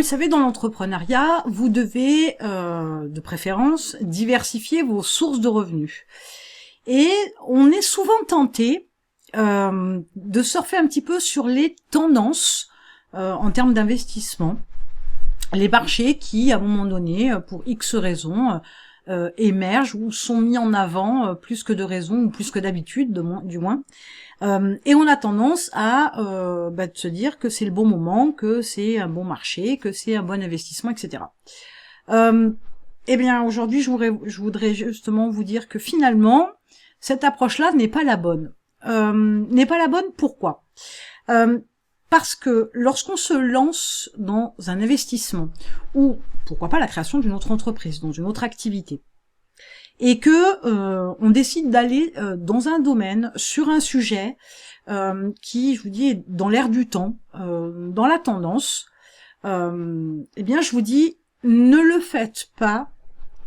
le savez, dans l'entrepreneuriat, vous devez, de préférence, diversifier vos sources de revenus. Et on est souvent tenté de surfer un petit peu sur les tendances en termes d'investissement, les marchés qui, à un moment donné, pour X raisons, émergent ou sont mis en avant plus que de raison ou plus que d'habitude, du moins. Et on a tendance à de se dire que c'est le bon moment, que c'est un bon marché, que c'est un bon investissement, etc. Eh bien, aujourd'hui, je voudrais justement vous dire que finalement, cette approche-là n'est pas la bonne. N'est pas la bonne, pourquoi ? Parce que lorsqu'on se lance dans un investissement, ou pourquoi pas la création d'une autre entreprise, dans une autre activité, et que on décide d'aller dans un domaine, sur un sujet qui, je vous dis, est dans l'air du temps, dans la tendance, eh bien, je vous dis, ne le faites pas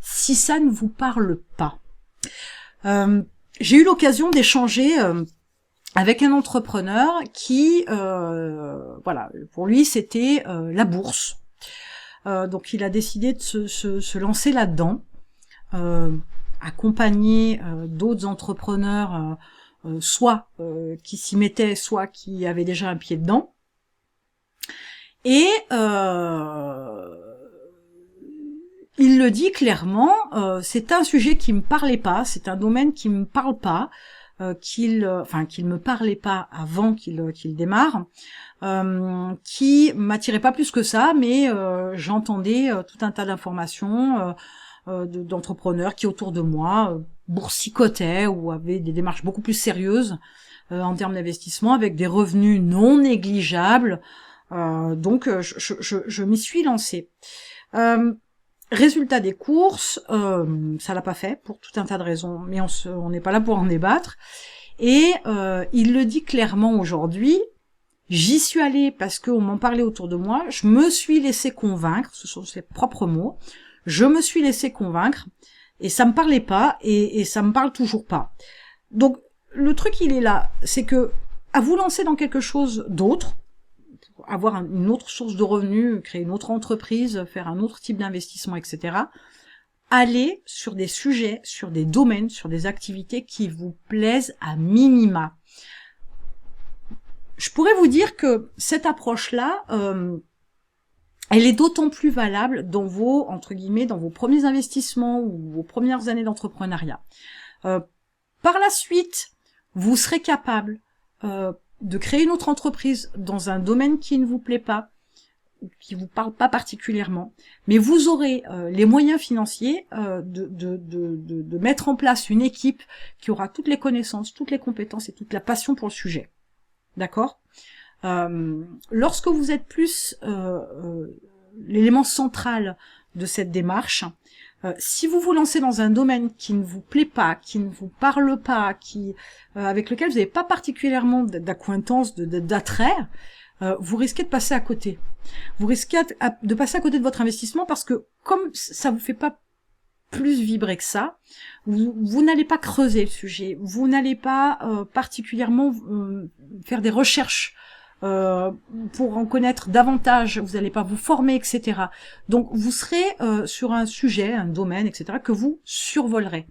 si ça ne vous parle pas. J'ai eu l'occasion d'échanger avec un entrepreneur qui, voilà, pour lui, c'était la bourse. Donc, il a décidé de se lancer là-dedans, accompagner d'autres entrepreneurs, soit qui s'y mettaient, soit qui avaient déjà un pied dedans. Et il le dit clairement, c'est un sujet qui me parlait pas, c'est un domaine qui me parle pas, qu'il me parlait pas avant qu'il démarre, qui m'attirait pas plus que ça, mais j'entendais tout un tas d'informations d'entrepreneurs qui autour de moi boursicotaient ou avaient des démarches beaucoup plus sérieuses en termes d'investissement, avec des revenus non négligeables. Donc je m'y suis lancée. Résultat des courses, ça l'a pas fait pour tout un tas de raisons, mais on n'est pas là pour en débattre. Et il le dit clairement aujourd'hui. J'y suis allée parce qu'on m'en parlait autour de moi. Je me suis laissée convaincre, ce sont ses propres mots. Je me suis laissée convaincre et ça me parlait pas et ça me parle toujours pas. Donc le truc il est là, c'est que à vous lancer dans quelque chose d'autre, avoir une autre source de revenus, créer une autre entreprise, faire un autre type d'investissement, etc. Allez sur des sujets, sur des domaines, sur des activités qui vous plaisent à minima. Je pourrais vous dire que cette approche-là, elle est d'autant plus valable dans vos, entre guillemets, dans vos premiers investissements ou vos premières années d'entrepreneuriat. Par la suite, vous serez capable de créer une autre entreprise dans un domaine qui ne vous plaît pas, qui vous parle pas particulièrement, mais vous aurez les moyens financiers de mettre en place une équipe qui aura toutes les connaissances, toutes les compétences et toute la passion pour le sujet. D'accord ? Lorsque vous êtes plus l'élément central de cette démarche, si vous vous lancez dans un domaine qui ne vous plaît pas, qui ne vous parle pas, avec lequel vous n'avez pas particulièrement d'acquaintance, d'attrait, vous risquez de passer à côté. Vous risquez de passer à côté de votre investissement parce que comme ça vous fait pas plus vibrer que ça, vous n'allez pas creuser le sujet, vous n'allez pas particulièrement faire des recherches pour en connaître davantage, vous n'allez pas vous former, etc. Donc vous serez sur un sujet, un domaine, etc. que vous survolerez.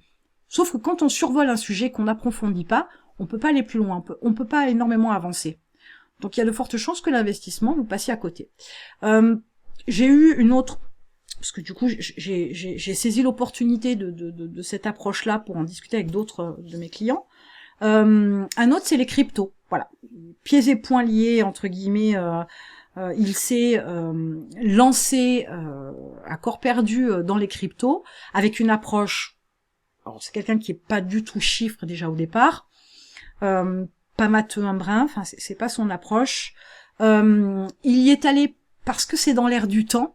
Sauf que quand on survole un sujet qu'on n'approfondit pas, on peut pas aller plus loin, on peut pas énormément avancer. Donc il y a de fortes chances que l'investissement vous passiez à côté. J'ai eu une autre, parce que du coup j'ai saisi l'opportunité de cette approche-là pour en discuter avec d'autres de mes clients. Un autre, c'est les cryptos. Voilà, pieds et poings liés entre guillemets. Il s'est lancé à corps perdu dans les cryptos avec une approche. Alors c'est quelqu'un qui est pas du tout chiffre déjà au départ, pas matheux un brin. Enfin c'est pas son approche. Il y est allé parce que c'est dans l'air du temps.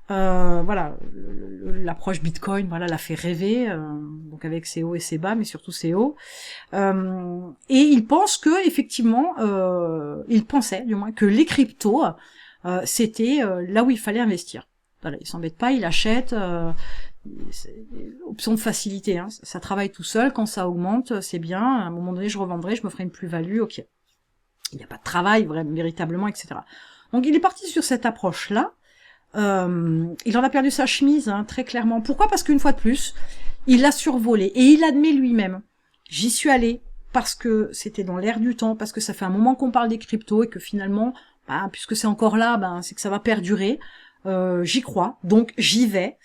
Voilà, l'approche Bitcoin, voilà, l'a fait rêver, donc avec ses hauts et ses bas, mais surtout ses hauts. Et il pense que effectivement, il pensait du moins que les cryptos, c'était là où il fallait investir. Voilà, il s'embête pas, il achète. Option de facilité, hein, ça travaille tout seul. Quand ça augmente, c'est bien. À un moment donné, je revendrai, je me ferai une plus-value. Ok, il n'y a pas de travail véritablement, etc. Donc il est parti sur cette approche-là. Il en a perdu sa chemise, hein, très clairement. Pourquoi? Parce qu'une fois de plus, il l'a survolé et il admet lui-même. J'y suis allé parce que c'était dans l'air du temps, parce que ça fait un moment qu'on parle des cryptos et que finalement, bah, puisque c'est encore là, ben c'est que ça va perdurer. J'y crois, donc j'y vais.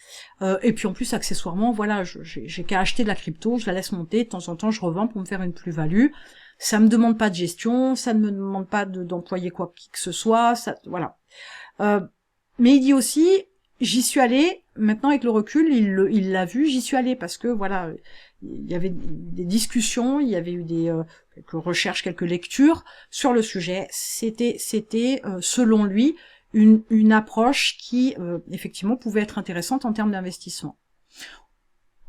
Et puis en plus, accessoirement, voilà, j'ai qu'à acheter de la crypto, je la laisse monter, de temps en temps, je revends pour me faire une plus-value. Ça me demande pas de gestion, ça ne me demande pas d'employer quoi que ce soit, ça, voilà. Mais il dit aussi, j'y suis allé, maintenant avec le recul, il l'a vu, j'y suis allé parce que voilà, il y avait des discussions, il y avait eu quelques recherches, quelques lectures sur le sujet. C'était selon lui une approche qui effectivement pouvait être intéressante en termes d'investissement.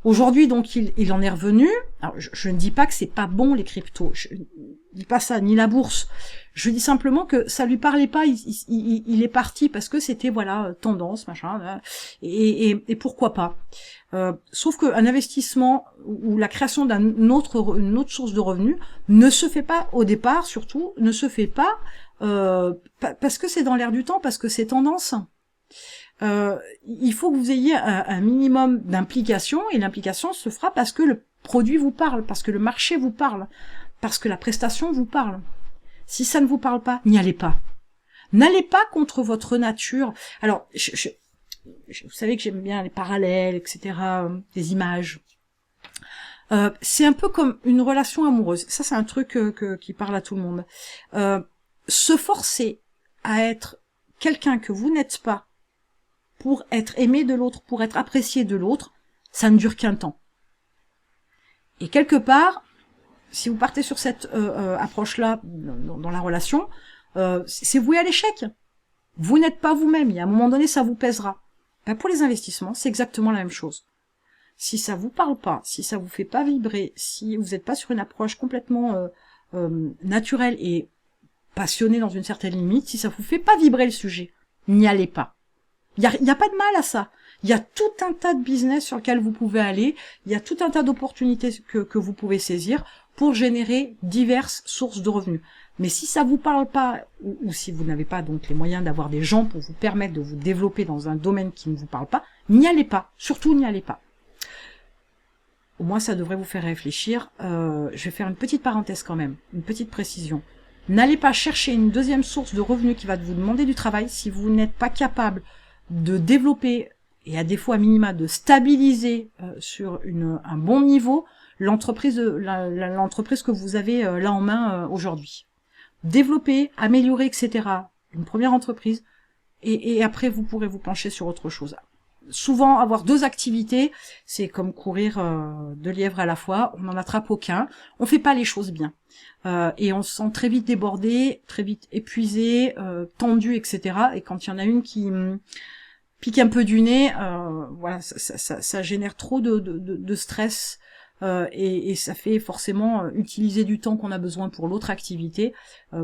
Aujourd'hui, donc, il en est revenu. Alors, je ne dis pas que c'est pas bon les cryptos. Je ne dis pas ça, ni la bourse. Je dis simplement que ça lui parlait pas. Il est parti parce que c'était voilà tendance, machin. Et pourquoi pas. Sauf qu'un investissement ou la création une autre source de revenus ne se fait pas au départ, surtout ne se fait pas parce que c'est dans l'air du temps, parce que c'est tendance. Il faut que vous ayez un minimum d'implication, et l'implication se fera parce que le produit vous parle, parce que le marché vous parle, parce que la prestation vous parle. Si ça ne vous parle pas, n'y allez pas. N'allez pas contre votre nature. Alors, vous savez que j'aime bien les parallèles, etc., les images. C'est un peu comme une relation amoureuse. Ça, c'est un truc qui parle à tout le monde. Se forcer à être quelqu'un que vous n'êtes pas, pour être aimé de l'autre, pour être apprécié de l'autre, ça ne dure qu'un temps. Et quelque part, si vous partez sur cette approche-là dans la relation, c'est voué à l'échec. Vous n'êtes pas vous-même, et à un moment donné, ça vous pèsera. Ben, pour les investissements, c'est exactement la même chose. Si ça vous parle pas, si ça vous fait pas vibrer, si vous n'êtes pas sur une approche complètement naturelle et passionnée dans une certaine limite, si ça vous fait pas vibrer le sujet, n'y allez pas. Il y a pas de mal à ça. Il y a tout un tas de business sur lequel vous pouvez aller. Il y a tout un tas d'opportunités que vous pouvez saisir pour générer diverses sources de revenus. Mais si ça vous parle pas, ou si vous n'avez pas donc les moyens d'avoir des gens pour vous permettre de vous développer dans un domaine qui ne vous parle pas, n'y allez pas. Surtout n'y allez pas. Au moins ça devrait vous faire réfléchir. Je vais faire une petite parenthèse quand même, une petite précision. N'allez pas chercher une deuxième source de revenus qui va vous demander du travail si vous n'êtes pas capable de développer et à défaut à minima de stabiliser sur un bon niveau l'entreprise que vous avez là en main aujourd'hui. Développer, améliorer, etc. Une première entreprise et après vous pourrez vous pencher sur autre chose. Souvent avoir deux activités, c'est comme courir deux lièvres à la fois, on n'en attrape aucun, on fait pas les choses bien. Et on se sent très vite débordé, très vite épuisé, tendu, etc. Et quand il y en a une qui pique un peu du nez, voilà, ça génère trop de stress et ça fait forcément utiliser du temps qu'on a besoin pour l'autre activité,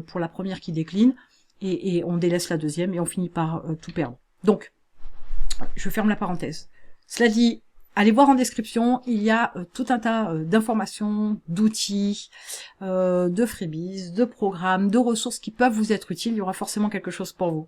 pour la première qui décline, et on délaisse la deuxième et on finit par tout perdre. Donc, je ferme la parenthèse. Cela dit, allez voir en description, il y a tout un tas d'informations, d'outils, de freebies, de programmes, de ressources qui peuvent vous être utiles. Il y aura forcément quelque chose pour vous.